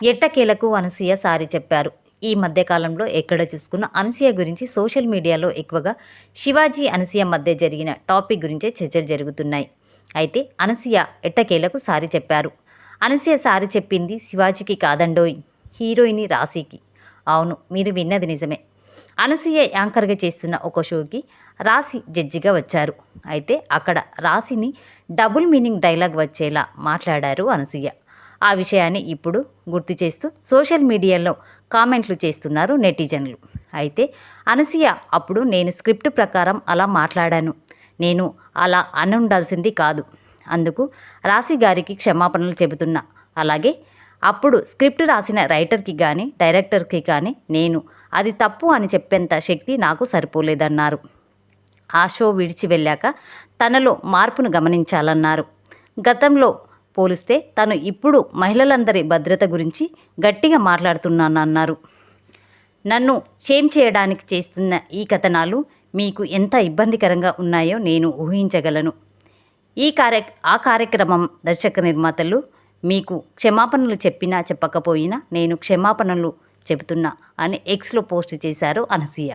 ఎట్టకేలకు అనసూయ సారీ చెప్పారు. ఈ మధ్యకాలంలో ఎక్కడ చూసుకున్న అనసూయ గురించి సోషల్ మీడియాలో ఎక్కువగా శివాజీ అనసూయ మధ్య జరిగిన టాపిక్ గురించే చర్చలు జరుగుతున్నాయి. అయితే అనసూయ ఎట్టకేలకు సారీ చెప్పారు. అనసూయ సారీ చెప్పింది శివాజీకి కాదండోయ్, హీరోయిన్ రాశికి. అవును, మీరు విన్నది నిజమే. అనసూయ యాంకర్గా చేస్తున్న ఒక షోకి రాశి జడ్జిగా వచ్చారు. అయితే అక్కడ రాశిని డబుల్ మీనింగ్ డైలాగ్ వచ్చేలా మాట్లాడారు అనసూయ. ఆ విషయాన్ని ఇప్పుడు గుర్తు చేస్తూ సోషల్ మీడియాలో కామెంట్లు చేస్తున్నారు నెటిజన్లు. అయితే అనసూయ అప్పుడు నేను స్క్రిప్ట్ ప్రకారం అలా మాట్లాడాను, నేను అలా ఉండాల్సింది కాదు, అందుకు రాశి గారికి క్షమాపణలు చెబుతున్నా. అలాగే అప్పుడు స్క్రిప్ట్ రాసిన రైటర్కి కానీ డైరెక్టర్కి కానీ నేను అది తప్పు అని చెప్పేంత శక్తి నాకు సరిపోలేదన్నారు. ఆ షో విడిచి వెళ్ళాక తనలో మార్పును గమనించాలన్నారు. గతంలో పోలిస్తే తను ఇప్పుడు మహిళలందరి భద్రత గురించి గట్టిగా మాట్లాడుతున్నానన్నారు. నన్ను షేమ్ చేయడానికి చేస్తున్న ఈ కథనాలు మీకు ఎంత ఇబ్బందికరంగా ఉన్నాయో నేను ఊహించగలను. ఆ కార్యక్రమం దర్శక నిర్మాతలు మీకు క్షమాపణలు చెప్పినా చెప్పకపోయినా నేను క్షమాపణలు చెబుతున్నా అని ఎక్స్లో పోస్ట్ చేశారు అనసూయ.